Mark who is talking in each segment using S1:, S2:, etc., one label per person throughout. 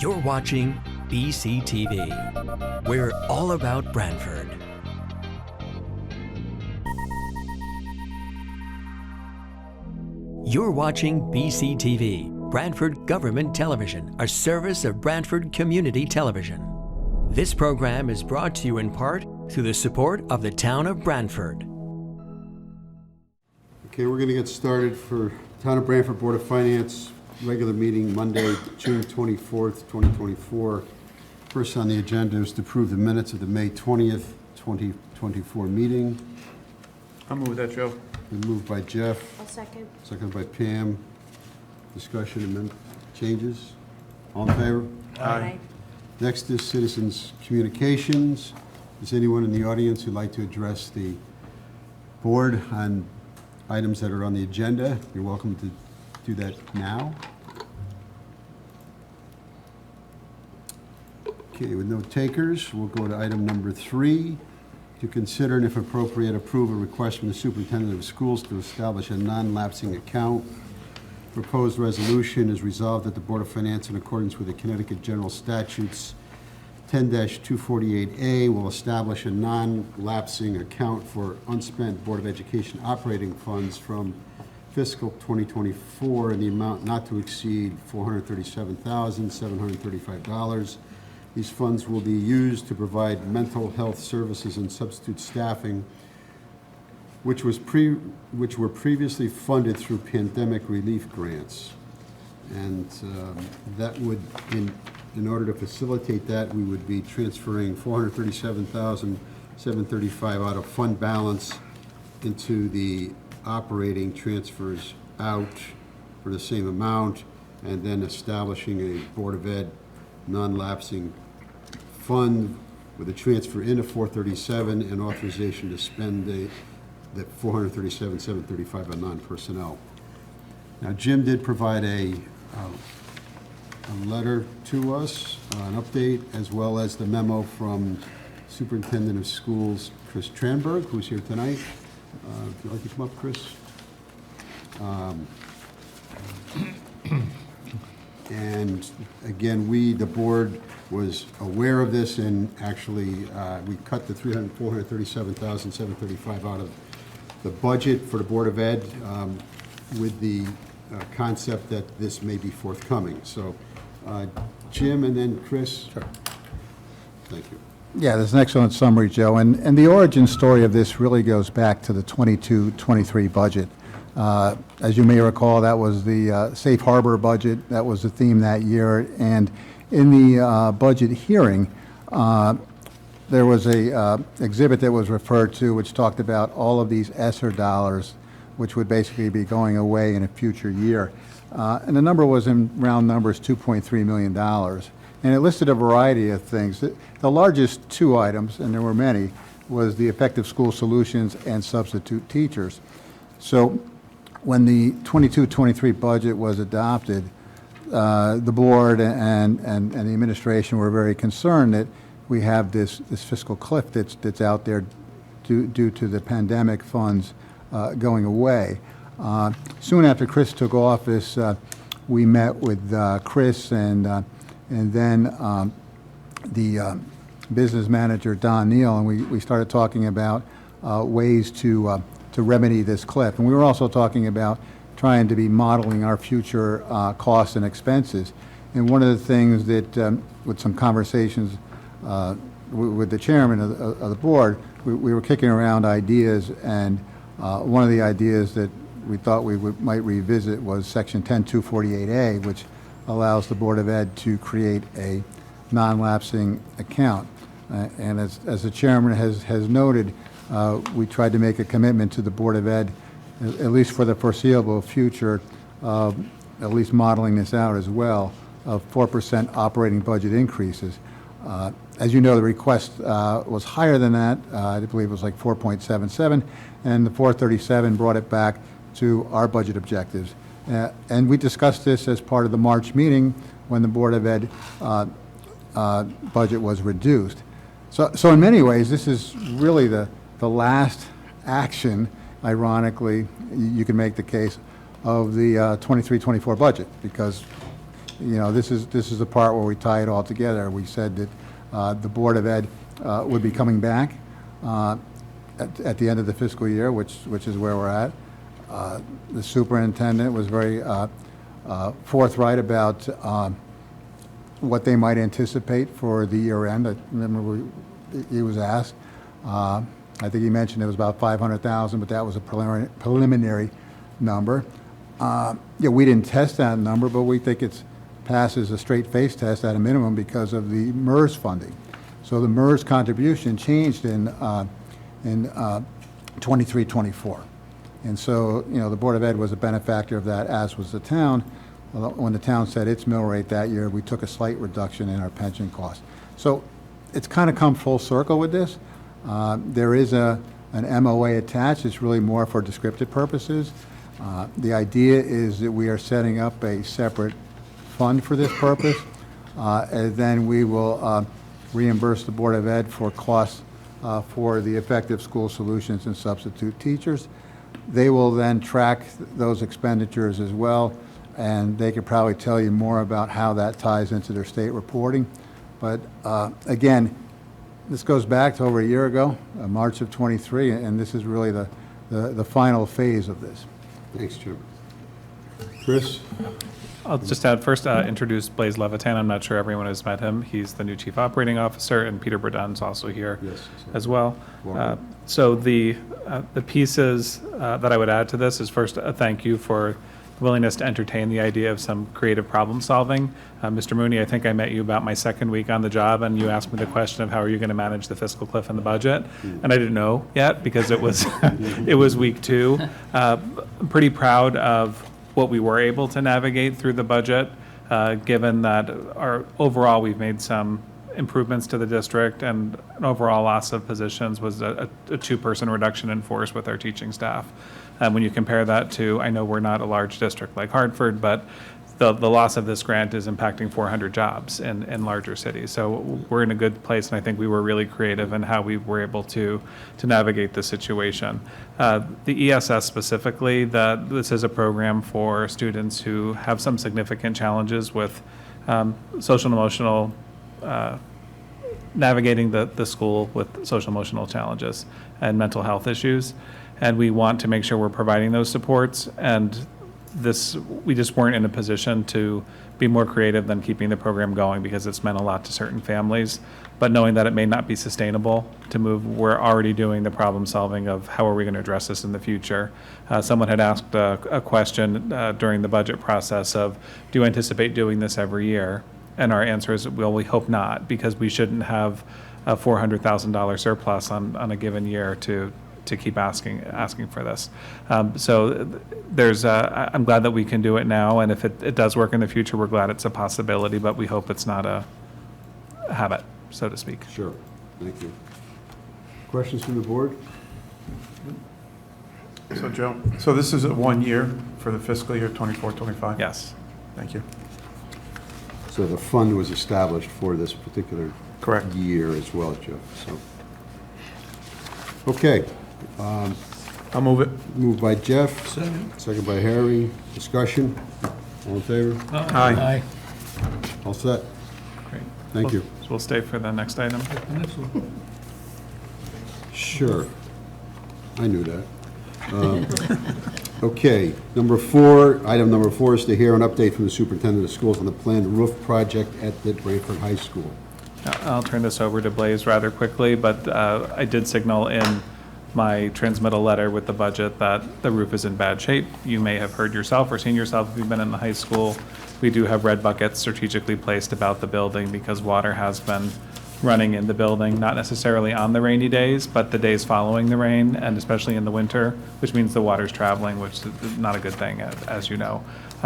S1: You're watching BCTV. We're all about Branford. You're watching BCTV, Branford Government Television, a service of Branford Community Television. This program is brought to you in part through the support of the town of Branford.
S2: Okay, we're going to get started for Town of Branford Board of Finance regular meeting Monday, June 24th, 2024. First on the agenda is to approve the minutes of the May 20th, 2024 meeting.
S3: I'll move that, Joe.
S2: Been moved by Jeff.
S4: I'll second.
S2: Seconded by Pam. Discussion and changes. All in favor?
S4: Aye.
S2: Next is citizens' communications. Is anyone in the audience who'd like to address the board on items that are on the agenda? You're welcome to do that now. Okay, with no takers, we'll go to item number 3, to consider and if appropriate approve a request from the superintendent of schools to establish a non-lapsing account. Proposed resolution is resolved that the Board of Finance, in accordance with the Connecticut General Statutes 10-248A, will establish a non-lapsing account for unspent Board of Education operating funds from fiscal 2024 in the amount not to exceed $437,735. These funds will be used to provide mental health services and substitute staffing, which were previously funded through pandemic relief grants. And that would, in order to facilitate that, we would be transferring $437,735 out of fund balance into the operating transfers out for the same amount, and then establishing a Board of Ed non-lapsing fund with a transfer into 437 and authorization to spend the $437,735 on non-personnel. Now, Jim did provide a letter to us, an update, as well as the memo from Superintendent of Schools, Chris Tranberg, who's here tonight. If you'd like to come up, Chris. And again, the board was aware of this, and actually we cut the $437,735 out of the budget for the Board of Ed with the concept that this may be forthcoming. So Jim and then Chris.
S5: Sure.
S2: Thank you.
S5: Yeah, that's an excellent summary, Joe. And the origin story of this really goes back to the 22-23 budget. As you may recall, that was the safe harbor budget. That was the theme that year. And in the budget hearing, there was a exhibit that was referred to which talked about all of these ESSER dollars, which would basically be going away in a future year. And the number was, in round numbers, $2.3 million. And it listed a variety of things. The largest two items, and there were many, was the effective school solutions and substitute teachers. So when the 22-23 budget was adopted, the board and the administration were very concerned that we have this fiscal cliff that's out there due to the pandemic funds going away. Soon after Chris took office, we met with Chris and then the business manager, Don Neal, and we started talking about ways to remedy this cliff. And we were also talking about trying to be modeling our future costs and expenses. And one of the things that, with some conversations with the chairman of the board, we were kicking around ideas, and one of the ideas that we thought we might revisit was Section 10-248A, which allows the Board of Ed to create a non-lapsing account. And as the chairman has noted, we tried to make a commitment to the Board of Ed, at least for the foreseeable future, at least modeling this out as well, of 4% operating budget increases. As you know, the request was higher than that. I believe it was like 4.77, and the 437 brought it back to our budget objectives. And we discussed this as part of the March meeting when the Board of Ed budget was reduced. So in many ways, this is really the last action, ironically, you can make the case, of the 23-24 budget, because this is the part where we tie it all together. We said that the Board of Ed would be coming back at the end of the fiscal year, which is where we're at. The superintendent was very forthright about what they might anticipate for the year end. I remember he was asked. I think he mentioned it was about 500,000, but that was a preliminary number. We didn't test that number, but we think it passes a straight face test at a minimum because of the MERS funding. So the MERS contribution changed in 23-24. And so, the Board of Ed was a benefactor of that, as was the town. When the town set its mill rate that year, we took a slight reduction in our pension costs. So it's kind of come full circle with this. There is an MOA attached. It's really more for descriptive purposes. The idea is that we are setting up a separate fund for this purpose, and then we will reimburse the Board of Ed for costs for the effective school solutions and substitute teachers. They will then track those expenditures as well, and they could probably tell you more about how that ties into their state reporting. But again, this goes back to over a year ago, March of 23, and this is really the final phase of this.
S2: Thanks, Jim. Chris?
S4: I'll just add, first introduce Blaise Levitan. I'm not sure everyone has met him. He's the new Chief Operating Officer, and Peter Burdun's also here as well. So the pieces that I would add to this is, first, a thank you for the willingness to entertain the idea of some creative problem solving. Mr. Mooney, I think I met you about my second week on the job, and you asked me the question of how are you going to manage the fiscal cliff and the budget, and I didn't know yet because it was it was week 2. I'm pretty proud of what we were able to navigate through the budget, given that overall we've made some improvements to the district, and an overall loss of positions was a 2-person reduction in force with our teaching staff. When you compare that to, I know we're not a large district like Hartford, but the loss of this grant is impacting 400 jobs in larger cities. So we're in a good place, and I think we were really creative in how we were able to navigate the situation. The ESS specifically, this is a program for students who have some significant challenges with social and emotional, navigating the school with social emotional challenges and mental health issues. And we want to make sure we're providing those supports, and we just weren't in a position to be more creative than keeping the program going because it's meant a lot to certain families. But knowing that it may not be sustainable to move, we're already doing the problem solving of how are we going to address this in the future. Someone had asked a question during the budget process of, do you anticipate doing this every year? And our answer is, well, we hope not, because we shouldn't have a $400,000 surplus on a given year to keep asking for this. So I'm glad that we can do it now, and if it does work in the future, we're glad it's a possibility, but we hope it's not a habit, so to speak.
S2: Sure. Thank you. Questions from the board?
S3: So, Joe, so this is a 1 year for the fiscal year 24-25?
S4: Yes.
S3: Thank you.
S2: So the fund was established for this particular
S3: Correct.
S2: year as well, Jeff. So, okay.
S3: I'll move it.
S2: Moved by Jeff. Second by Harry. Discussion? All in favor?
S3: Aye.
S2: All set?
S4: Great.
S2: Thank you.
S4: So we'll stay for the next item.
S2: Sure. I knew that. Okay, item number four is to hear an update from the superintendent of schools on the planned roof project at the Branford High School.
S4: I'll turn this over to Blaise rather quickly, but I did signal in my transmittal letter with the budget that the roof is in bad shape. You may have heard yourself or seen yourself if you've been in the high school. We do have red buckets strategically placed about the building because water has been running in the building, not necessarily on the rainy days, but the days following the rain, and especially in the winter, which means the water's traveling, which is not a good thing, as you know.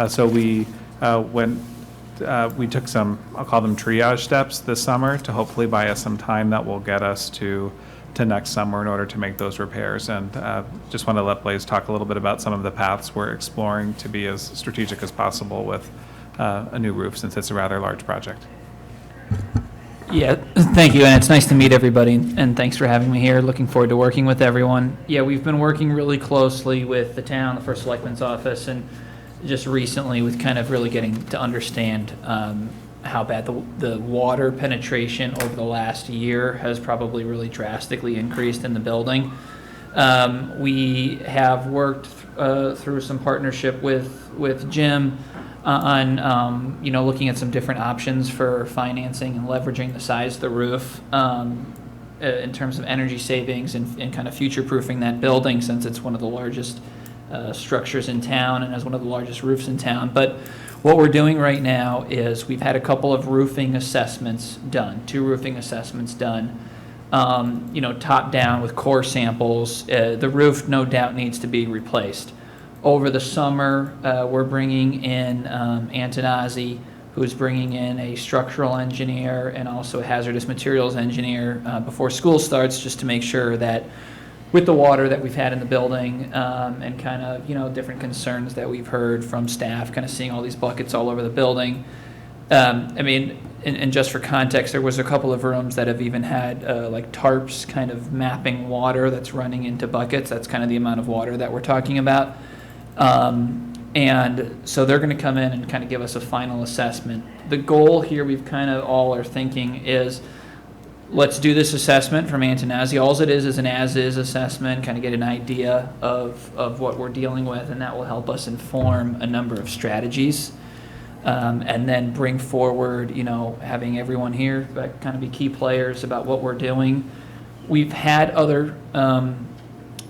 S4: So we took some, I'll call them triage steps this summer to hopefully buy us some time that will get us to next summer in order to make those repairs. And just want to let Blaise talk a little bit about some of the paths we're exploring to be as strategic as possible with a new roof, since it's a rather large project.
S6: Yeah, thank you, and it's nice to meet everybody, and thanks for having me here. Looking forward to working with everyone. Yeah, we've been working really closely with the town, the First Selectman's office, and just recently with kind of really getting to understand how bad the water penetration over the last year has probably really drastically increased in the building. We have worked through some partnership with Jim on looking at some different options for financing and leveraging the size of the roof in terms of energy savings and kind of future-proofing that building, since it's one of the largest structures in town and has one of the largest roofs in town. But what we're doing right now is we've had a couple of roofing assessments done, 2 roofing assessments done, top down with core samples. The roof no doubt needs to be replaced. Over the summer, we're bringing in Antonazzi, who's bringing in a structural engineer and also a hazardous materials engineer before school starts, just to make sure that with the water that we've had in the building and kind of, different concerns that we've heard from staff, kind of seeing all these buckets all over the building. And just for context, there was a couple of rooms that have even had like tarps kind of mapping water that's running into buckets. That's kind of the amount of water that we're talking about. And so they're going to come in and kind of give us a final assessment. The goal here, we've kind of all are thinking, is let's do this assessment from Antonazzi. All it is an as-is assessment, kind of get an idea of what we're dealing with, and that will help us inform a number of strategies. And then bring forward, having everyone here kind of be key players about what we're doing. We've had other,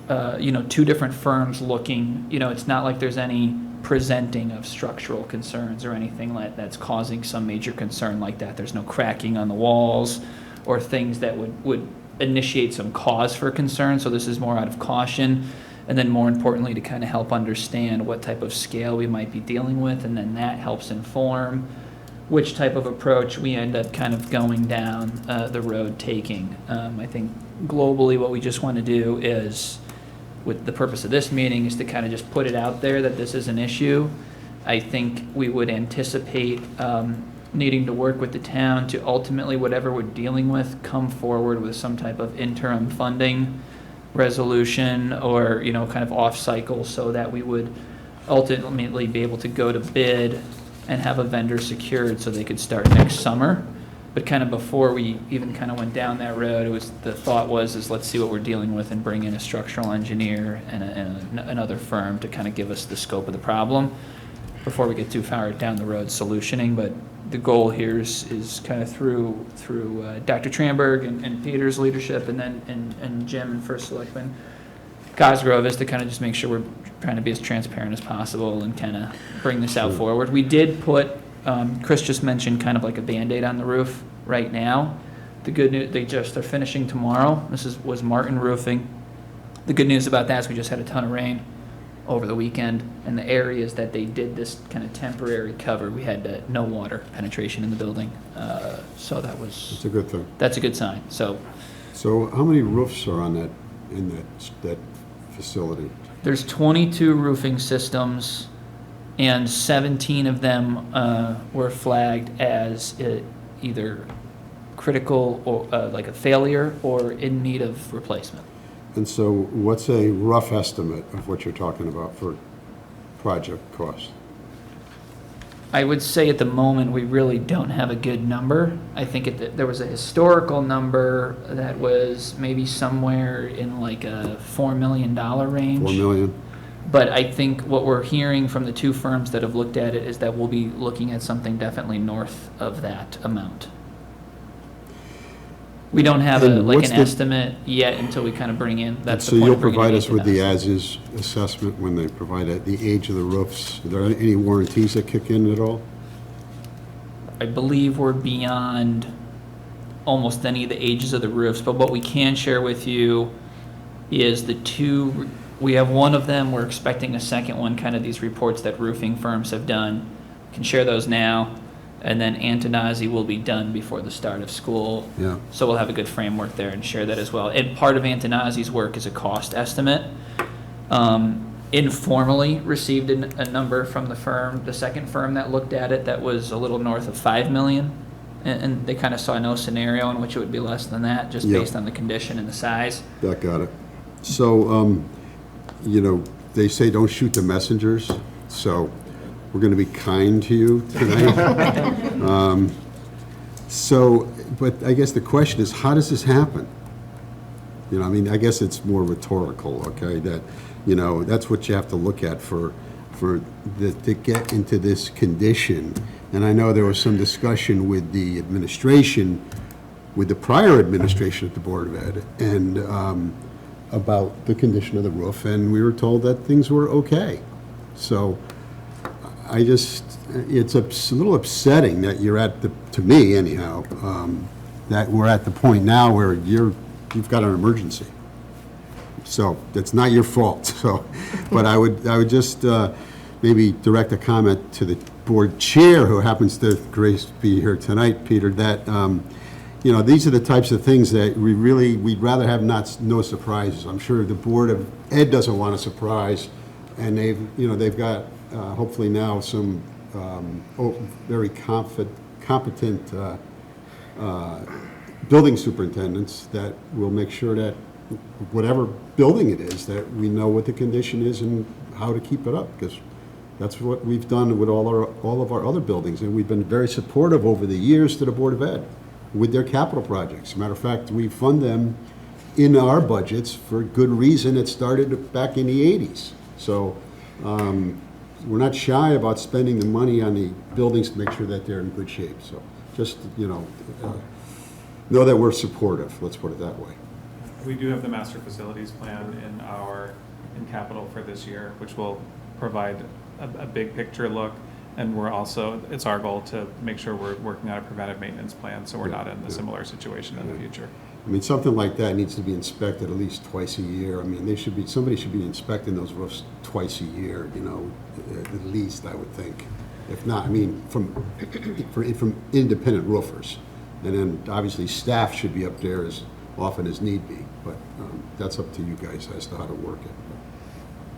S6: 2 different firms looking. It's not like there's any presenting of structural concerns or anything like that's causing some major concern like that. There's no cracking on the walls or things that would initiate some cause for concern. So this is more out of caution. And then more importantly, to kind of help understand what type of scale we might be dealing with, and then that helps inform which type of approach we end up kind of going down the road taking. I think globally what we just want to do is, with the purpose of this meeting, is to kind of just put it out there that this is an issue. I think we would anticipate needing to work with the town to ultimately, whatever we're dealing with, come forward with some type of interim funding resolution or kind of off cycle, so that we would ultimately be able to go to bid and have a vendor secured so they could start next summer. But kind of before we even kind of went down that road, the thought was let's see what we're dealing with and bring in a structural engineer and another firm to kind of give us the scope of the problem before we get too far down the road solutioning. But the goal here is kind of through Dr. Tramberg and Peter's leadership, and then and Jim and First Selectman Cosgrove, is to kind of just make sure we're trying to be as transparent as possible and kind of bring this out forward. We did put, Chris just mentioned kind of like a Band-Aid on the roof right now. The good news, they're finishing tomorrow. This was Martin Roofing. The good news about that is we just had a ton of rain over the weekend, and the areas that they did this kind of temporary cover, we had no water penetration in the building. So that's
S2: a good thing.
S6: That's a good sign. So
S2: how many roofs are on in that facility?
S6: There's 22 roofing systems, and 17 of them were flagged as either critical or like a failure or in need of replacement.
S2: And so what's a rough estimate of what you're talking about for project cost?
S6: I would say at the moment we really don't have a good number. I think there was a historical number that was maybe somewhere in like a $4 million range.
S2: 4 million?
S6: But I think what we're hearing from the 2 firms that have looked at it is that we'll be looking at something definitely north of that amount. We don't have an estimate yet until we kind of bring in.
S2: So you'll provide us with the as-is assessment when they provide the age of the roofs. Are there any warranties that kick in at all?
S6: I believe we're beyond almost any of the ages of the roofs, but what we can share with you is the 2. We have one of them. We're expecting a second one. Kind of these reports that roofing firms have done. Can share those now. And then Antonazzi will be done before the start of school.
S2: Yeah.
S6: So we'll have a good framework there and share that as well. And part of Antonazzi's work is a cost estimate. Informally received a number from the second firm that looked at it, that was a little north of $5 million. And they kind of saw no scenario in which it would be less than that, just based on the condition and the size.
S2: That got it. So, they say don't shoot the messengers. So we're going to be kind to you tonight. But I guess the question is, how does this happen? You know, I mean, I guess it's more rhetorical, okay, that, you know, that's what you have to look at to get into this condition. And I know there was some discussion with the administration, with the prior administration at the Board of Ed, and about the condition of the roof, and we were told that things were okay. So it's a little upsetting that you're to me anyhow, that we're at the point now where you've got an emergency. So that's not your fault. So, but I would just maybe direct a comment to the board chair, who happens to be here tonight, Peter, that you know, these are the types of things that we'd rather have no surprises. I'm sure the Board of Ed doesn't want a surprise, and they've got hopefully now some very competent building superintendents that will make sure that whatever building it is, that we know what the condition is and how to keep it up, because that's what we've done with all of our other buildings, and we've been very supportive over the years to the Board of Ed with their capital projects. As a matter of fact, we fund them in our budgets for good reason. It started back in the 80s. So we're not shy about spending the money on the buildings to make sure that they're in good shape. So just, you know that we're supportive, let's put it that way.
S4: We do have the master facilities plan in capital for this year, which will provide a big picture look. And it's our goal to make sure we're working on a preventive maintenance plan, so we're not in a similar situation in the future.
S2: I mean, something like that needs to be inspected at least twice a year. I mean, somebody should be inspecting those roofs twice a year, you know, at least, I would think. If not, I mean, from independent roofers. And then obviously staff should be up there as often as need be, but that's up to you guys as to how to work it.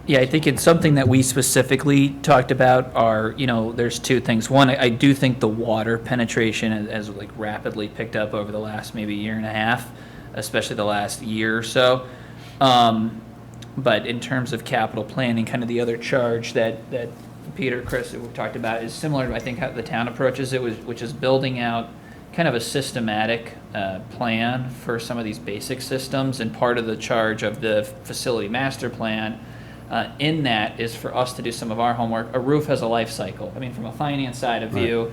S6: Yeah, I think it's something that we specifically talked about are, you know, there's two things. One, I do think the water penetration has like rapidly picked up over the last maybe year and a half, especially the last year or so. But in terms of capital planning, kind of the other charge that Peter, Chris, that we've talked about is similar to, I think, how the town approaches it, which is building out kind of a systematic plan for some of these basic systems. And part of the charge of the facility master plan in that is for us to do some of our homework. A roof has a life cycle. I mean, from a finance side of view,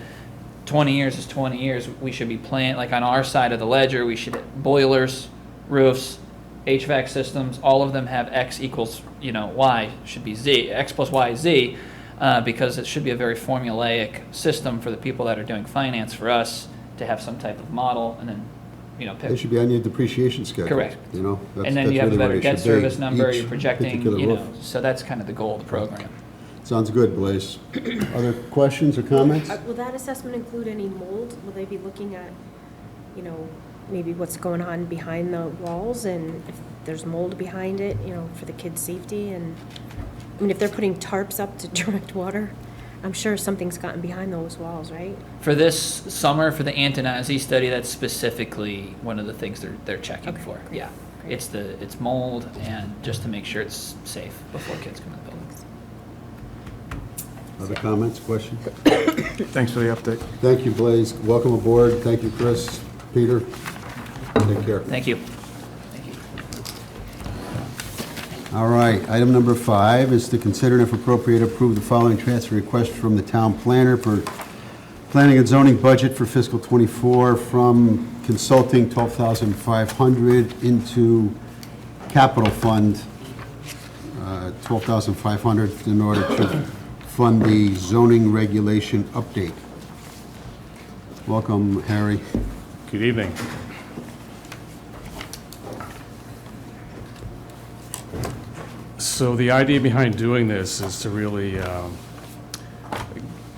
S6: 20 years is 20 years. We should be planning, like on our side of the ledger, we should, boilers, roofs, HVAC systems, all of them have X equals, you know, Y should be Z, X plus Y is Z, because it should be a very formulaic system for the people that are doing finance for us to have some type of model, and then, you know,
S2: They should be on your depreciation schedule.
S6: Correct.
S2: You know,
S6: and then you have a better debt service number,
S2: each
S6: you're projecting,
S2: particular
S6: you know,
S2: roof.
S6: so that's kind of the goal of the program.
S2: Sounds good, Blaise. Other questions or comments?
S7: Will that assessment include any mold? Will they be looking at, you know, maybe what's going on behind the walls, and if there's mold behind it, you know, for the kids' safety? And I mean, if they're putting tarps up to direct water, I'm sure something's gotten behind those walls, right?
S6: For this summer, for the Antonazzi study, that's specifically one of the things they're checking
S7: Okay,
S6: for.
S7: great,
S6: Yeah,
S7: great.
S6: it's mold, and just to make sure it's safe before kids come in the buildings.
S2: Other comments, questions?
S3: Thanks for the update.
S2: Thank you, Blaise. Welcome aboard. Thank you, Chris, Peter. Take care.
S6: Thank you. Thank you.
S2: All right, item number 5 is to consider and if appropriate approve the following transfer request from the town planner for planning and zoning budget for fiscal '24 from consulting $12,500 into capital fund $12,500 in order to fund the zoning regulation update. Welcome, Harry.
S8: Good evening. So the idea behind doing this is to really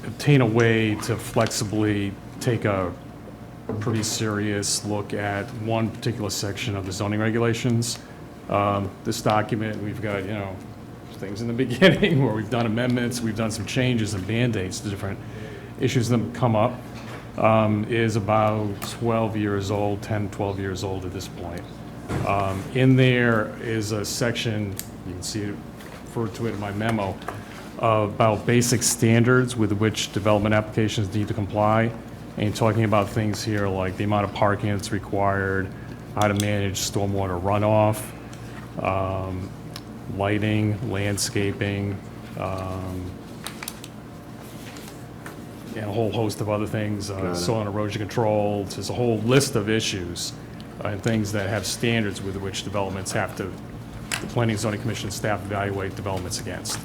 S8: obtain a way to flexibly take a pretty serious look at one particular section of the zoning regulations. This document, we've got, you know, things in the beginning where we've done amendments, we've done some changes and Band-Aids to different issues that come up, is about 12 years old, 10, 12 years old at this point. In there is a section, you can see it, referred to it in my memo, about basic standards with which development applications need to comply, and talking about things here like the amount of parking that's required, how to manage stormwater runoff, lighting, landscaping, and a whole host of other things, soil and erosion control. There's a whole list of issues and things that have standards with which developments have to, the Planning and Zoning Commission staff evaluate developments against.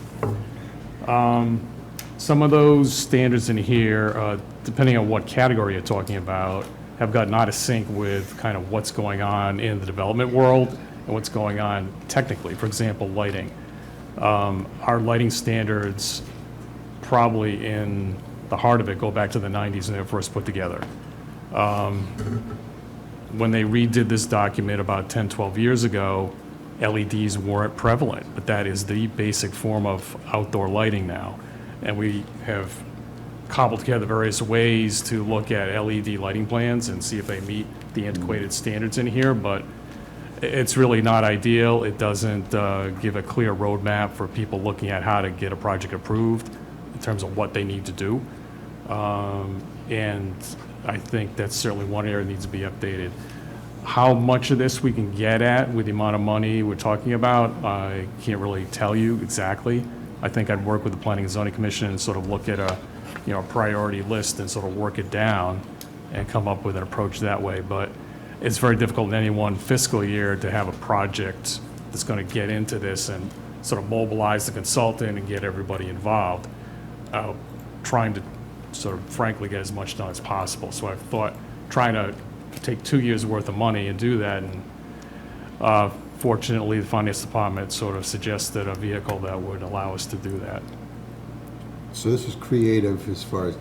S8: Some of those standards in here, depending on what category you're talking about, have gotten out of sync with kind of what's going on in the development world and what's going on technically. For example, lighting. Our lighting standards, probably in the heart of it, go back to the 90s when they were first put together. When they redid this document about 10, 12 years ago, LEDs weren't prevalent, but that is the basic form of outdoor lighting now. And we have cobbled together various ways to look at LED lighting plans and see if they meet the antiquated standards in here, but it's really not ideal. It doesn't give a clear roadmap for people looking at how to get a project approved in terms of what they need to do. And I think that's certainly one area that needs to be updated. How much of this we can get at with the amount of money we're talking about, I can't really tell you exactly. I think I'd work with the Planning and Zoning Commission and sort of look at a priority list and sort of work it down and come up with an approach that way. But it's very difficult in any one fiscal year to have a project that's going to get into this and sort of mobilize the consultant and get everybody involved, trying to sort of frankly get as much done as possible. So I've thought trying to take 2 years worth of money and do that, and fortunately the Finance Department sort of suggested a vehicle that would allow us to do that.
S2: So this is creative as far as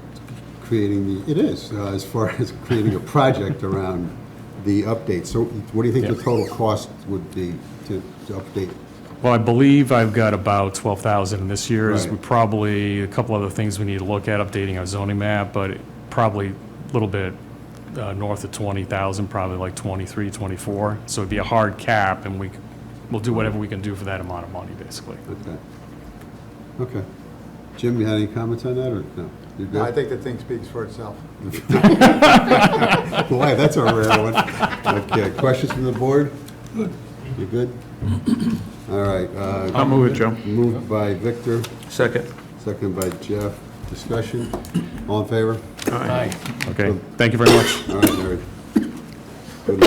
S2: creating as far as creating a project around the update. So what do you think the total cost would be to update?
S8: Well, I believe I've got about 12,000 in this year's.
S2: Right.
S8: We probably, a couple other things we need to look at, updating our zoning map, but probably a little bit north of 20,000, probably like 23, 24. So it'd be a hard cap, and we'll do whatever we can do for that amount of money, basically.
S2: Okay. Jim, you had any comments on that, or no? You're good?
S5: I think the thing speaks for itself.
S2: Boy, that's a rare one. Okay, questions from the board? You good? All right.
S3: I'll move it, Joe.
S2: Moved by Victor,
S3: Second.
S2: second by Jeff. Discussion? All in favor?
S3: Aye.
S8: Okay, thank you very much.
S2: All right, Larry. Good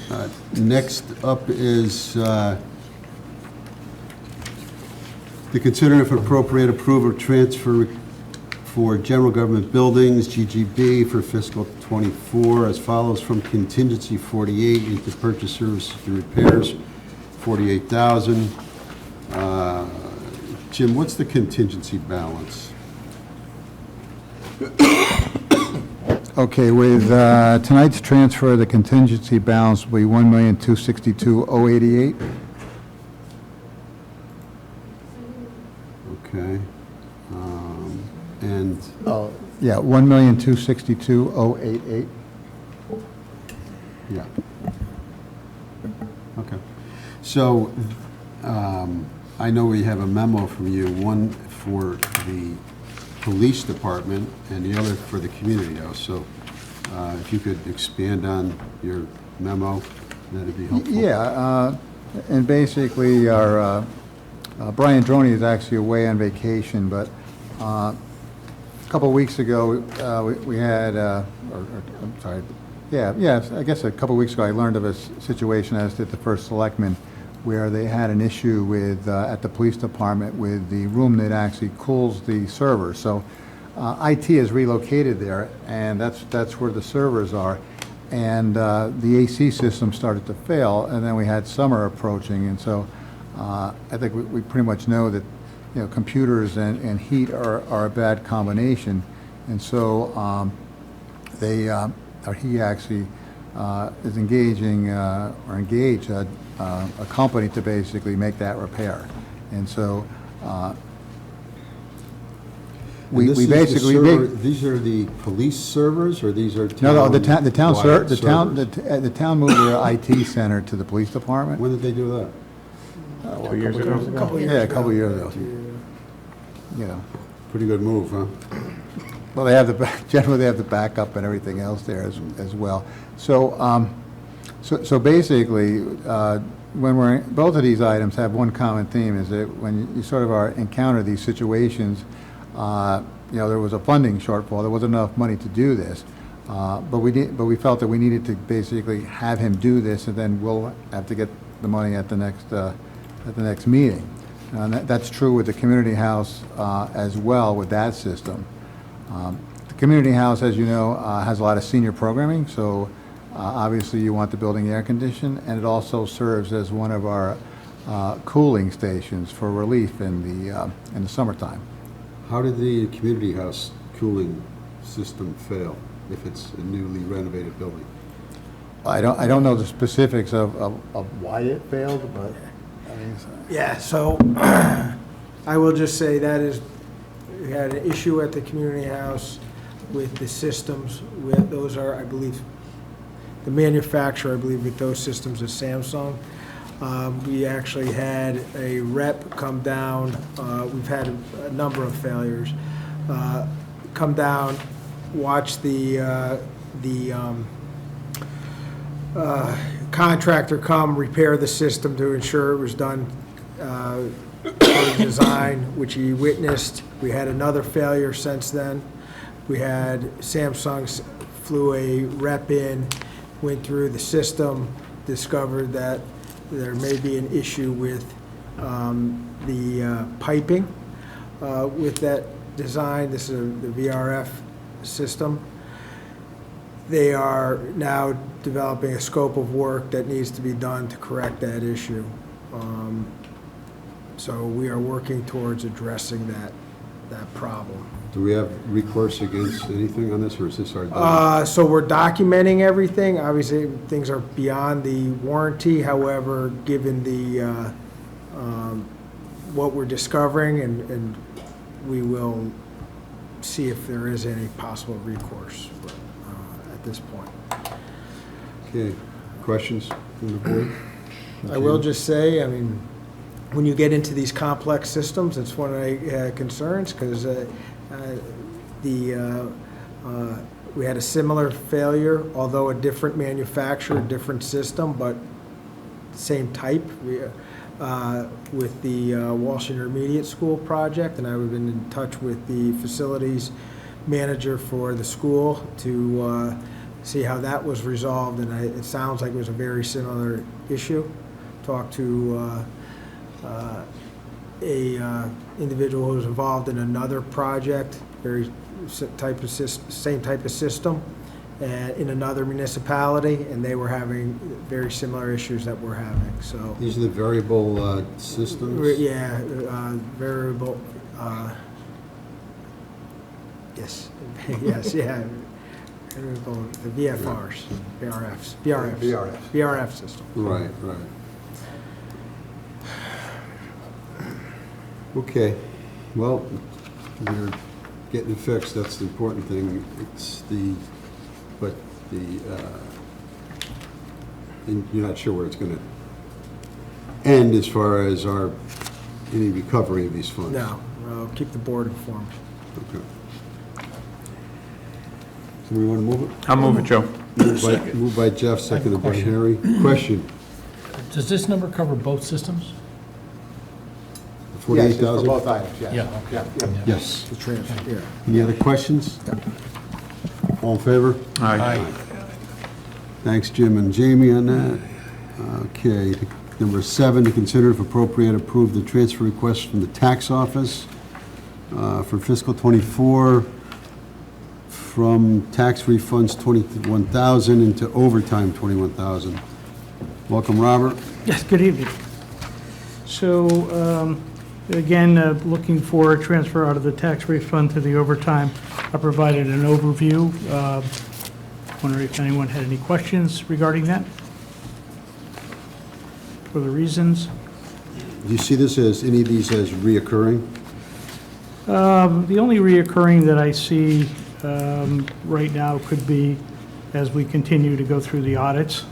S2: luck. Next up is to consider if appropriate approve or transfer for general government buildings, GGB, for fiscal '24 as follows: from contingency 48 into purchase services and repairs, 48,000. Jim, what's the contingency balance?
S5: Okay, with tonight's transfer, the contingency balance will be $1,262,088.
S2: Okay. And
S5: Yeah, $1,262,088.
S2: yeah. Okay. So I know we have a memo from you, one for the police department and the other for the community house. So if you could expand on your memo, that'd be helpful.
S5: Yeah, and basically our Brian Droney is actually away on vacation, but a couple of weeks ago we had, I'm sorry, I guess a couple of weeks ago I learned of a situation, as did the first selectman, where they had an issue with, at the police department, with the room that actually cools the servers. So IT has relocated there, and that's where the servers are. And the AC system started to fail, and then we had summer approaching, and so I think we pretty much know that, computers and heat are a bad combination. And so he actually is engaging, or engaged a company to basically make that repair. And so we
S2: And this is
S5: basically
S2: the server- these are the police servers, or these are town?
S5: no, the town
S2: wired
S5: the
S2: servers?
S5: town moved their IT center to the police department.
S2: When did they do that?
S3: 2 years ago?
S5: Yeah, a couple of years ago. you know,
S2: Pretty good move, huh?
S5: well, they have generally they have the backup and everything else there as well. So, so basically, when both of these items have one common theme, is that when you sort of encounter these situations, you know, there was a funding shortfall. There wasn't enough money to do this, but we felt that we needed to basically have him do this, and then we'll have to get the money at the next meeting. And that's true with the community house as well with that system. The community house, as you know, has a lot of senior programming, so obviously you want the building air conditioned, and it also serves as one of our cooling stations for relief in the summertime.
S2: How did the community house cooling system fail if it's a newly renovated building?
S5: I don't know the specifics of why it failed, but I mean,
S9: Yeah, so I will just say we had an issue at the community house with the systems. Those are, I believe, the manufacturer, I believe, with those systems is Samsung. We actually had a rep come down. We've had a number of failures. Come down, watch the contractor come repair the system to ensure it was done per design, which he witnessed. We had another failure since then. We had Samsung flew a rep in, went through the system, discovered that there may be an issue with the piping with that design. This is the VRF system. They are now developing a scope of work that needs to be done to correct that issue. So we are working towards addressing that problem.
S2: Do we have recourse against anything on this, or is this our?
S9: So we're documenting everything. Obviously, things are beyond the warranty. However, given the what we're discovering, and we will see if there is any possible recourse at this point.
S2: Okay, questions from the board?
S9: I will just say, I mean, when you get into these complex systems, it's one of my concerns, because we had a similar failure, although a different manufacturer, different system, but same type. With the Walsh Intermediate School project, and I've been in touch with the facilities manager for the school to see how that was resolved, and it sounds like it was a very similar issue. Talked to a individual who was involved in another project, same type of system, in another municipality, and they were having very similar issues that we're having. So
S2: These are the variable systems?
S9: yeah, variable. Yes, yes, yeah. Variable, the VFRs, VRF system.
S2: Right, right. Okay, well, you're getting it fixed, that's the important thing. And you're not sure where it's gonna end as far as any recovery of these funds?
S9: No, I'll keep the board informed.
S2: Okay. Somebody want to move it?
S3: I'll move it, Joe.
S2: Moved by Jeff, seconded by Harry. Question?
S10: Does this number cover both systems?
S5: Yes, it's for
S2: 48,000?
S5: both items, yes.
S10: Yeah, okay.
S2: Yes.
S9: The transfer, yeah.
S2: Any other questions? All in favor?
S3: Aye.
S2: Thanks, Jim and Jamie, on that. Okay, number 7, to consider if appropriate, approve the transfer request from the tax office for fiscal '24 from tax refunds $21,000 into overtime $21,000. Welcome, Robert.
S11: Yes, good evening. So, again, looking for a transfer out of the tax refund to the overtime. I provided an overview. Wondering if anyone had any questions regarding that? For the reasons.
S2: Do you see this as, any of these as reoccurring?
S11: The only reoccurring that I see right now could be as we continue to go through the audits.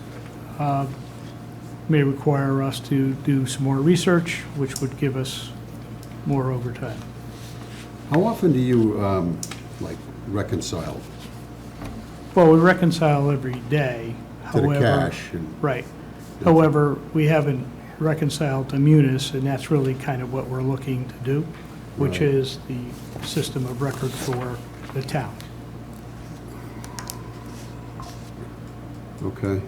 S11: May require us to do some more research, which would give us more overtime.
S2: How often do you, like, reconcile
S11: Well, we reconcile every day.
S2: to the
S11: However,
S2: cash? And
S11: Right. However, we haven't reconciled to Munis, and that's really kind of what we're looking to do, which
S2: Right.
S11: is the system of record for the town.
S2: Okay.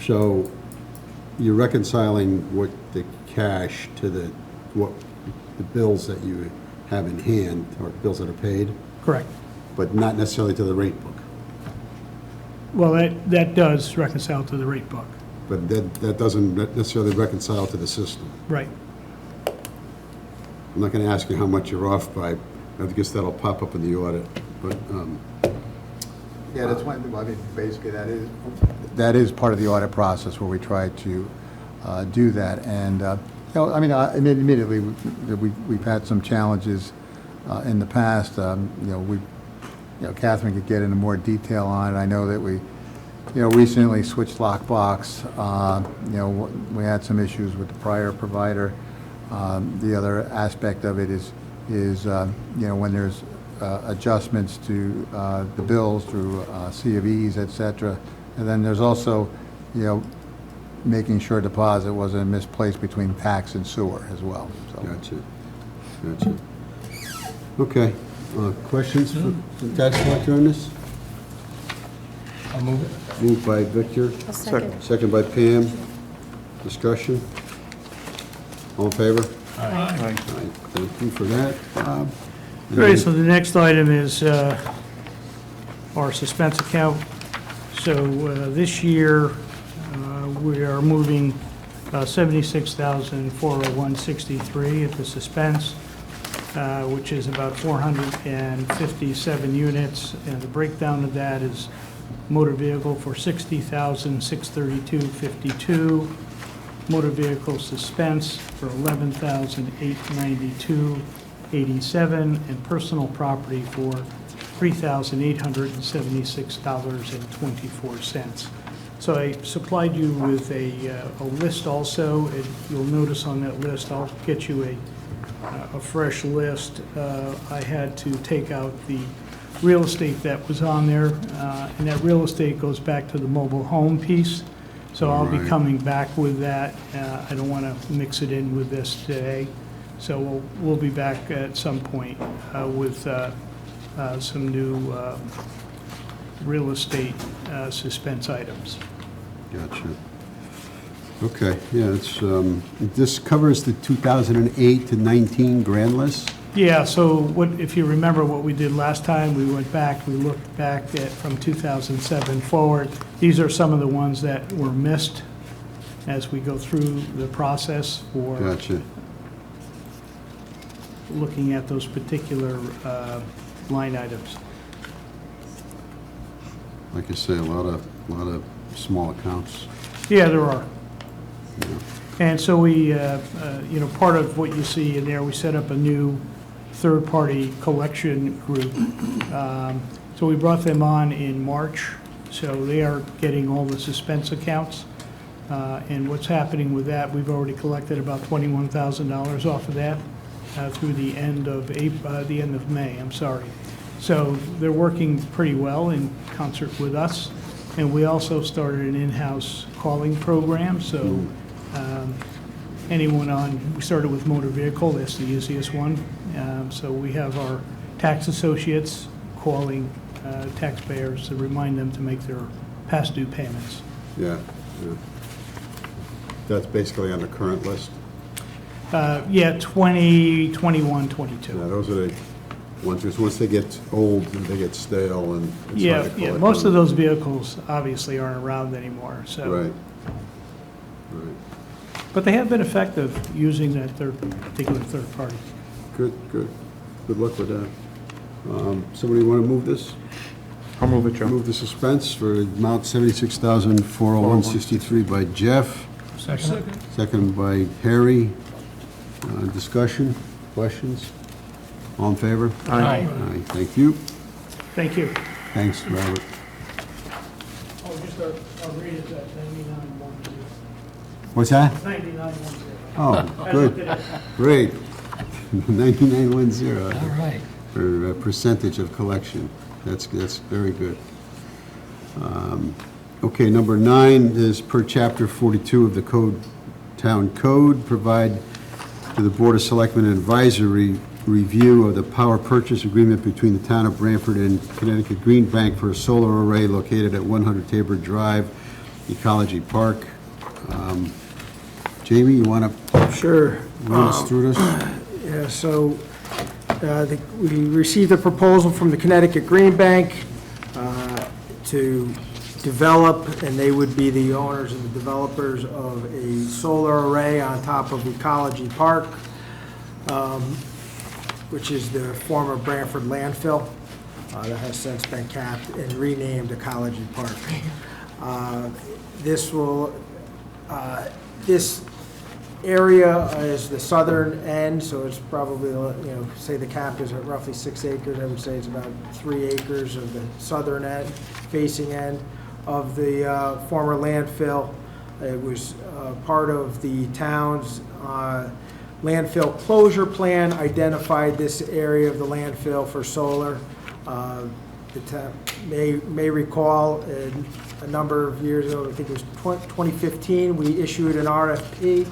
S2: So you're reconciling what the cash to the bills that you have in hand, or bills that are paid,
S11: Correct.
S2: but not necessarily to the rate book.
S11: Well, that does reconcile to the rate book.
S2: But that doesn't necessarily reconcile to the system.
S11: Right.
S2: I'm not going to ask you how much you're off by. I guess that'll pop up in the audit, but,
S5: Yeah, that's one, I mean, basically, that is part of the audit process where we try to do that. And, you know, I mean, admittedly, we've had some challenges in the past. You know, Catherine could get into more detail on it. I know that we, you know, recently switched lockbox. You know, we had some issues with the prior provider. The other aspect of it is you know, when there's adjustments to the bills through C of E's, et cetera. And then there's also, you know, making sure deposit wasn't misplaced between tax and sewer as well. So.
S2: Gotcha. Okay. Questions for the tax collector on this?
S10: I'll move it.
S2: Moved by Victor,
S7: I'll second.
S2: second by Pam. Discussion? All in favor?
S3: Aye.
S2: Aye. Thank you for that, Bob.
S11: Great, so the next item is our suspense account. So this year, we are moving $76,401.63 at the suspense, which is about 457 units, and the breakdown of that is motor vehicle for $60,632.52, motor vehicle suspense for $11,892.87, and personal property for $3,876.24. So I supplied you with a list also, and you'll notice on that list, I'll get you a fresh list. I had to take out the real estate that was on there, and that real estate goes back to the mobile home piece. So I'll be
S2: Right.
S11: coming back with that. I don't want to mix it in with this today. So we'll be back at some point with some new real estate suspense items.
S2: Gotcha. Okay, yeah, it's, this covers the 2008 to 19 grand list?
S11: Yeah, so if you remember what we did last time, we went back, we looked back at from 2007 forward. These are some of the ones that were missed as we go through the process for
S2: Gotcha.
S11: looking at those particular line items.
S2: Like I say, a lot of small accounts.
S11: Yeah, there are. And so we, you know, part of what you see in there, we set up a new third-party collection group. So we brought them on in March, so they are getting all the suspense accounts. And what's happening with that, we've already collected about $21,000 off of that through the end of May, I'm sorry. So they're working pretty well in concert with us. And we also started an in-house calling program, so we started with motor vehicle, that's the easiest one. So we have our tax associates calling taxpayers to remind them to make their past due payments.
S2: Yeah. That's basically on the current list?
S11: Yeah, 20, 21, 22.
S2: Yeah, those are the ones, because once they get old, they get stale and it's hard to
S11: Yeah,
S2: collect
S11: most
S2: on.
S11: of those vehicles obviously aren't around anymore, so.
S2: Right.
S11: But they have been effective using that particular third party.
S2: Good. Good luck with that. Somebody want to move this?
S3: I'll move it, Joe.
S2: Move the suspense for amount 76,401.63 by Jeff,
S10: Second.
S2: second by Harry. Discussion, questions? All in favor?
S10: Aye.
S2: Aye, thank you.
S11: Thank you.
S2: Thanks, Robert.
S11: Oh, just I'll read it at 9910.
S2: What's that?
S11: 9910.
S2: Oh,
S11: I looked
S2: good,
S11: at it.
S2: great. 9910.
S10: All right.
S2: For percentage of collection. That's very good. Okay, number 9 is per chapter 42 of the Town Code, provide to the Board of Selectmen an advisory review of the power purchase agreement between the Town of Branford and Connecticut Green Bank for a solar array located at 100 Tabor Drive, Ecology Park. Jamie, you want to
S9: Sure.
S2: run us through this?
S9: Yeah, so we received a proposal from the Connecticut Green Bank to develop, and they would be the owners and the developers of a solar array on top of Ecology Park, which is the former Branford landfill that has since been capped and renamed Ecology Park. This area is the southern end, so it's probably, say the cap is at roughly 6 acres. I would say it's about 3 acres of the southern end, facing end of the former landfill. It was part of the town's landfill closure plan, identified this area of the landfill for solar. The town may recall a number of years ago, I think it was 2015, we issued an RFP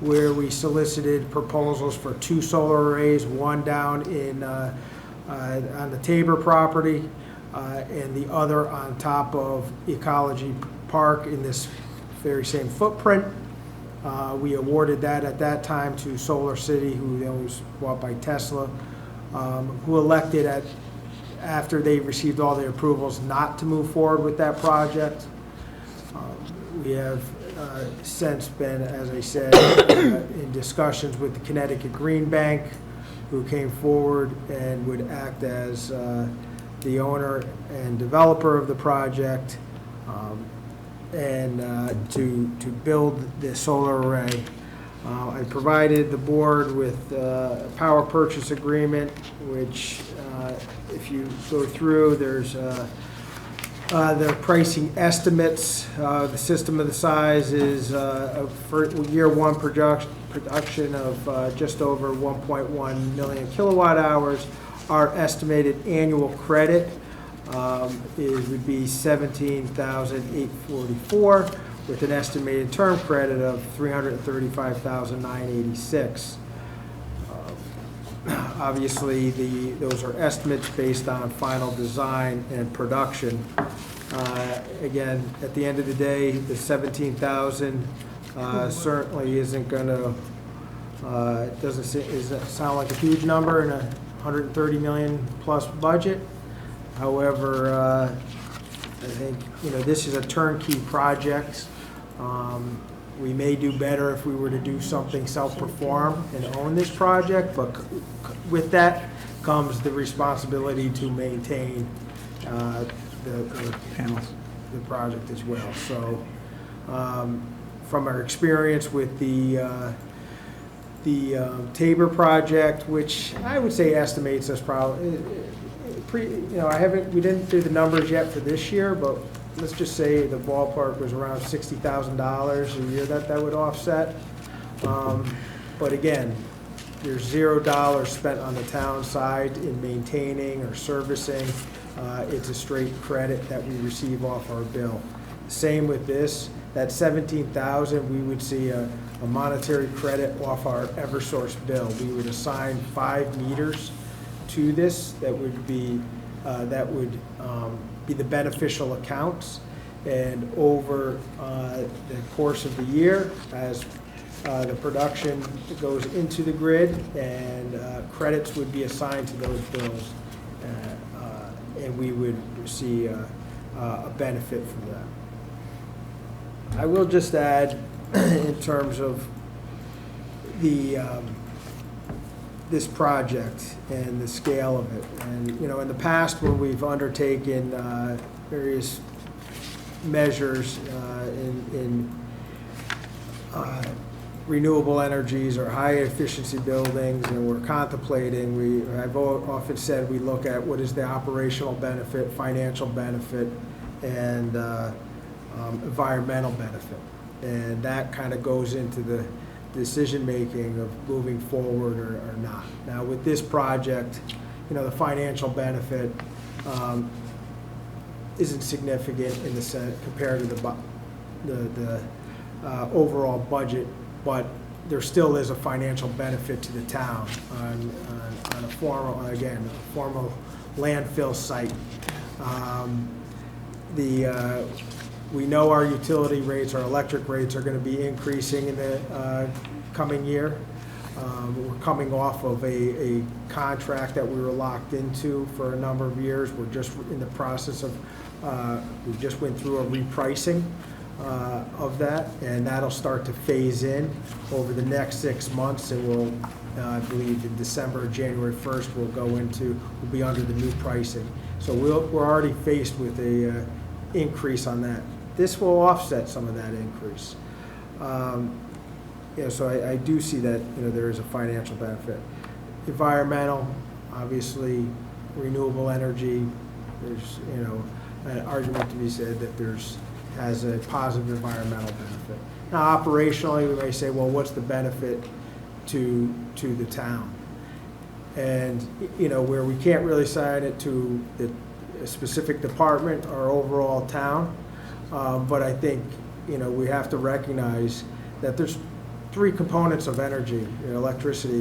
S9: where we solicited proposals for 2 solar arrays, one down on the Tabor property, and the other on top of Ecology Park in this very same footprint. We awarded that at that time to Solar City, who was bought by Tesla, who elected after they received all the approvals not to move forward with that project. We have since been, as I said, in discussions with the Connecticut Green Bank, who came forward and would act as the owner and developer of the project, and to build the solar array. I provided the board with a power purchase agreement, which if you go through, there's the pricing estimates. The system of the size is for year 1 production of just over 1.1 million kilowatt hours. Our estimated annual credit would be $17,844, with an estimated term credit of $335,986. Obviously, those are estimates based on final design and production. Again, at the end of the day, the 17,000 certainly isn't going to, doesn't sound like a huge number in a 130 million plus budget. However, I think, this is a turnkey project. We may do better if we were to do something self-perform and own this project, but with that comes the responsibility to maintain the project as well. So, from our experience with the Tabor project, which I would say estimates us probably, we didn't do the numbers yet for this year, but let's just say the ballpark was around $60,000 a year that would offset. But again, there's $0 spent on the town side in maintaining or servicing. It's a straight credit that we receive off our bill. Same with this. That $17,000, we would see a monetary credit off our Eversource bill. We would assign 5 meters to this that would be the beneficial accounts, and over the course of the year, as the production goes into the grid, and credits would be assigned to those bills, and we would see a benefit from that. I will just add, in terms of this project and the scale of it. And, in the past, when we've undertaken various measures in renewable energies or high efficiency buildings, and we're contemplating, I've often said we look at what is the operational benefit, financial benefit, and environmental benefit. And that kind of goes into the decision-making of moving forward or not. Now, with this project, the financial benefit isn't significant in the sense compared to the overall budget, but there still is a financial benefit to the town on a formal landfill site. We know our utility rates, our electric rates are going to be increasing in the coming year. We're coming off of a contract that we were locked into for a number of years. We're just in the process of, we just went through a repricing of that, and that'll start to phase in over the next 6 months, and we'll, I believe in December or January 1st, we'll be under the new pricing. So we're already faced with a increase on that. This will offset some of that increase. So I do see that, there is a financial benefit. Environmental, obviously, renewable energy, there's, an argument to be said that has a positive environmental benefit. Now, operationally, we may say, well, what's the benefit to the town? And, where we can't really assign it to a specific department or overall town, but I think, we have to recognize that there's 3 components of energy, electricity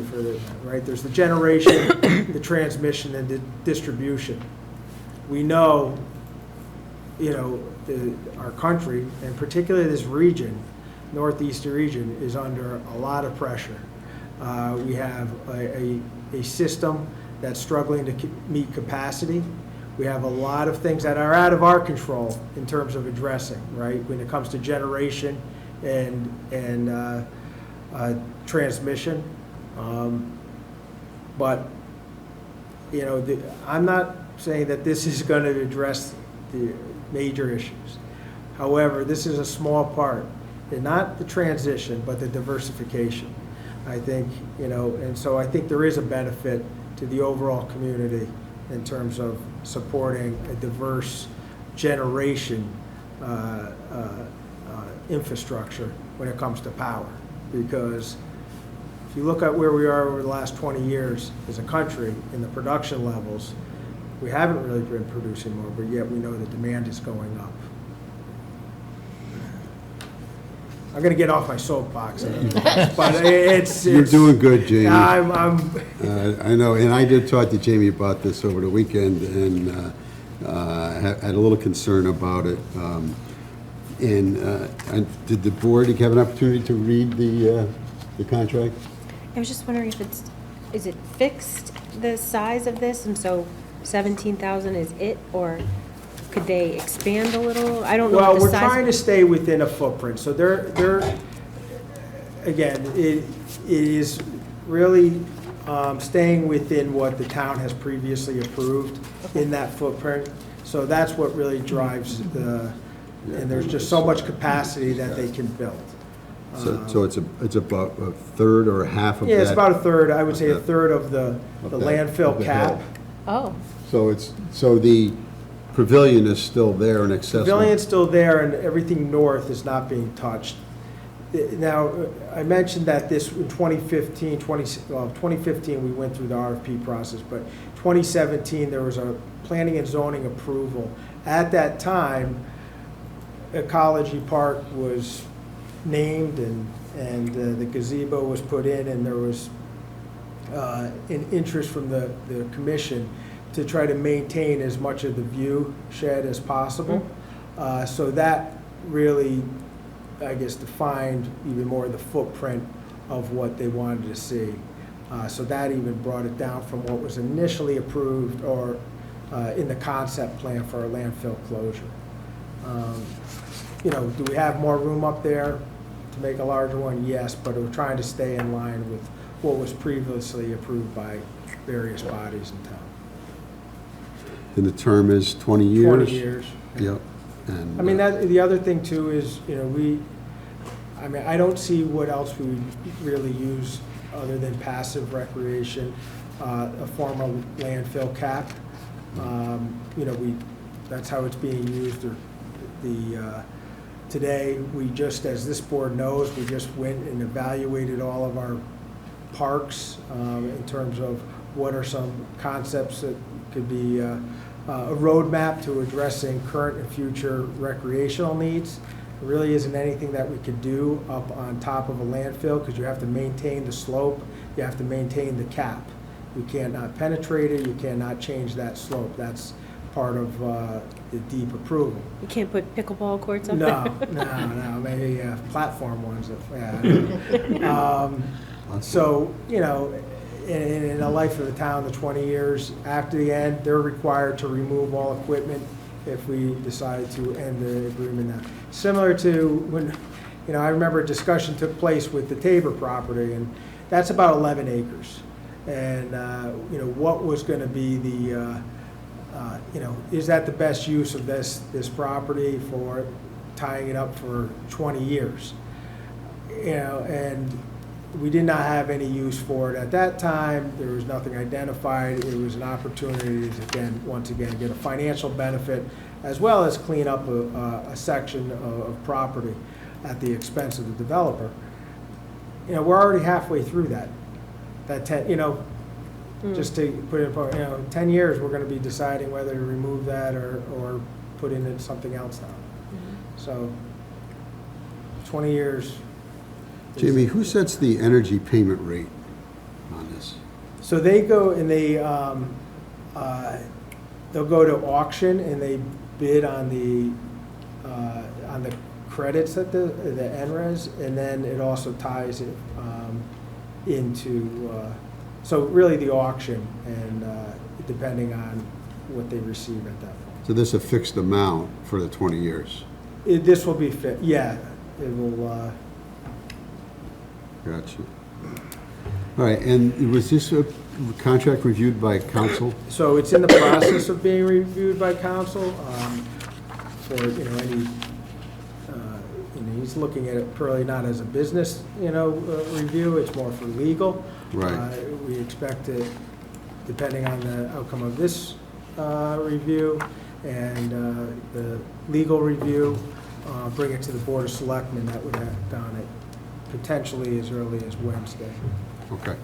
S9: right? There's the generation, the transmission, and the distribution. We know, our country, and particularly this region, northeastern region, is under a lot of pressure. We have a system that's struggling to meet capacity. We have a lot of things that are out of our control in terms of addressing, right? When it comes to generation and transmission. But, I'm not saying that this is going to address the major issues. However, this is a small part, and not the transition, but the diversification. I think, and so I think there is a benefit to the overall community in terms of supporting a diverse generation infrastructure when it comes to power. Because if you look at where we are over the last 20 years as a country in the production levels, we haven't really been producing more, but yet we know the demand is going up. I'm going to get off my soapbox, but it's
S2: You're doing good, Jamie.
S9: I'm
S2: I know, and I did talk to Jamie about this over the weekend, and had a little concern about it. And did the board have an opportunity to read the contract?
S7: I was just wondering if is it fixed, the size of this, and so 17,000 is it, or could they expand a little? I don't know.
S9: Well,
S7: what the
S9: we're
S7: size
S9: trying to stay within a footprint. So they're again, it is really staying within what the town has previously approved in that footprint. So that's what really drives and there's just so much capacity that they can build.
S2: So it's about a third or a half of that?
S9: Yeah, it's about a third. I would say a third of the landfill cap.
S7: Oh.
S2: So the pavilion is still there and accessible?
S9: Pavilion's still there, and everything north is not being touched. Now, I mentioned that this in 2015, we went through the RFP process, but 2017, there was a planning and zoning approval. At that time, Ecology Park was named, and the gazebo was put in, and there was an interest from the commission to try to maintain as much of the view shed as possible. So that really, I guess, defined even more the footprint of what they wanted to see. So that even brought it down from what was initially approved or in the concept plan for a landfill closure. Do we have more room up there to make a larger one? Yes, but we're trying to stay in line with what was previously approved by various bodies in town.
S2: And the term is 20 years?
S9: 20 years.
S2: Yep. And,
S9: I mean, the other thing too is, I don't see what else we would really use other than passive recreation, a formal landfill cap. That's how it's being used Today, we just, as this board knows, we just went and evaluated all of our parks in terms of what are some concepts that could be a roadmap to addressing current and future recreational needs. There really isn't anything that we could do up on top of a landfill because you have to maintain the slope, you have to maintain the cap. You cannot penetrate it, you cannot change that slope. That's part of the deep approval.
S7: You can't put pickleball courts up
S9: No,
S7: there?
S9: no, maybe platform ones, yeah. So, you know, in the life of the town, the 20 years after the end, they're required to remove all equipment if we decide to end the agreement now. Similar to when, you know, I remember a discussion took place with the Tabor property, and that's about 11 acres. And, you know, what was going to be the, you know, is that the best use of this property for tying it up for 20 years? You know, and we did not have any use for it at that time. There was nothing identified. It was an opportunity to, once again, get a financial benefit as well as clean up a section of property at the expense of the developer. You know, we're already halfway through that 10, you know, just to put it in, you know, 10 years, we're going to be deciding whether to remove that or put in something else now. So 20 years.
S2: Jamie, who sets the energy payment rate on this?
S9: So they go and they'll go to auction and they bid on the credits at the NRES, and then it also ties it into, so really the auction, and depending on what they receive at that point.
S2: So this is a fixed amount for the 20 years?
S9: This will be fit, yeah, it will,
S2: Gotcha. All right, and was this a contract reviewed by council?
S9: so it's in the process of being reviewed by council, for, you know, any, you know, he's looking at it purely not as a business, you know, review, it's more for legal.
S2: Right.
S9: We expect to, depending on the outcome of this review and the legal review, bring it to the Board of Selectmen that would have done it potentially as early as Wednesday.
S2: Okay.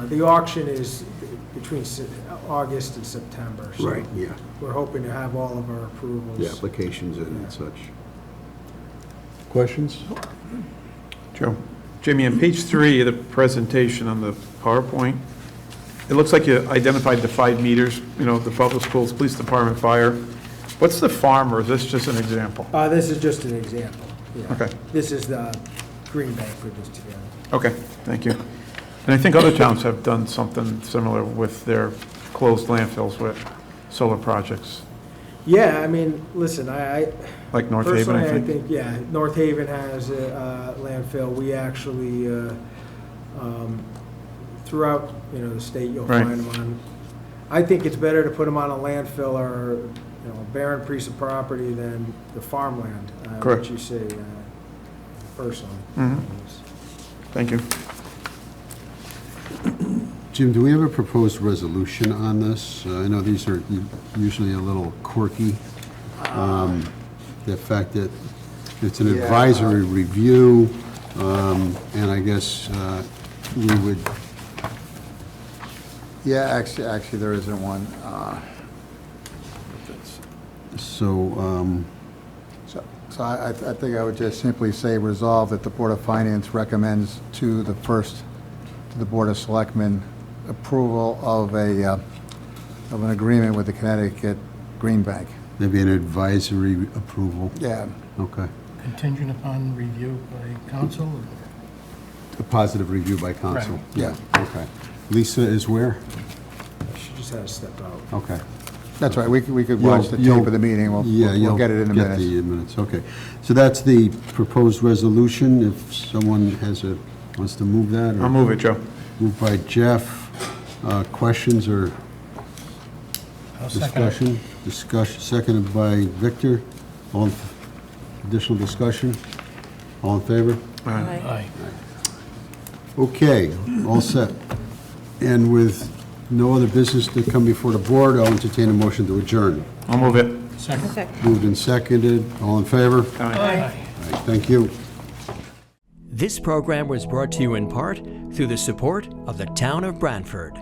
S9: The auction is between August and September. So
S2: Right, yeah.
S9: we're hoping to have all of our approvals.
S2: The applications and such. Questions?
S3: Joe? Jamie, on page 3 of the presentation on the PowerPoint, it looks like you identified the 5 meters, you know, the public schools, police department, fire. What's the farm, or is this just an example?
S9: This is just an example. Yeah.
S3: Okay.
S9: This is the Green Bank put this together.
S3: Okay, thank you. And I think other towns have done something similar with their closed landfills with solar projects,
S9: Yeah, I mean, listen, I
S3: like North Haven, I
S9: personally,
S3: think.
S9: yeah, North Haven has a landfill. We actually, throughout, you know, the state, you'll
S3: Right.
S9: find them on. I think it's better to put them on a landfill or, you know, a barren piece of property than the farmland.
S3: Correct.
S9: Which you see, personally.
S3: Mhm. Thank you.
S2: Jim, do we have a proposed resolution on this? I know these are usually a little quirky. The fact that it's an
S5: Yeah.
S2: advisory review, and I guess we would,
S5: Yeah, actually, there isn't one.
S2: so,
S5: So I think I would just simply say resolve that the Board of Finance recommends to the Board of Selectmen approval of an agreement with the Connecticut Green Bank.
S2: maybe an advisory approval.
S5: Yeah.
S2: Okay.
S10: Contingent upon review by council?
S2: A positive review by council.
S10: Right.
S5: Yeah.
S2: Okay. Lisa is where?
S9: She just had to step out.
S2: Okay.
S5: That's right, we could watch the tape of the meeting, we'll get it in a minute.
S2: Get the minutes, okay. So that's the proposed resolution, if someone wants to move that? or-
S3: I'll move it, Joe.
S2: Moved by Jeff. Questions or
S10: I'll second it.
S2: Discussion, seconded by Victor. Additional discussion? All in favor?
S10: Aye.
S2: Okay, all set. And with no other business to come before the board, I'll entertain a motion to adjourn.
S3: I'll move it.
S10: Second.
S7: Okay.
S2: Moved and seconded, all in favor?
S3: Aye.
S10: Aye.
S2: All right, thank you.
S1: This program was brought to you in part through the support of the Town of Branford.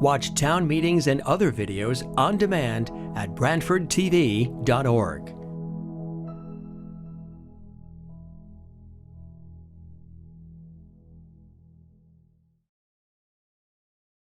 S1: Watch town meetings and other videos on demand at BranfordTV.org.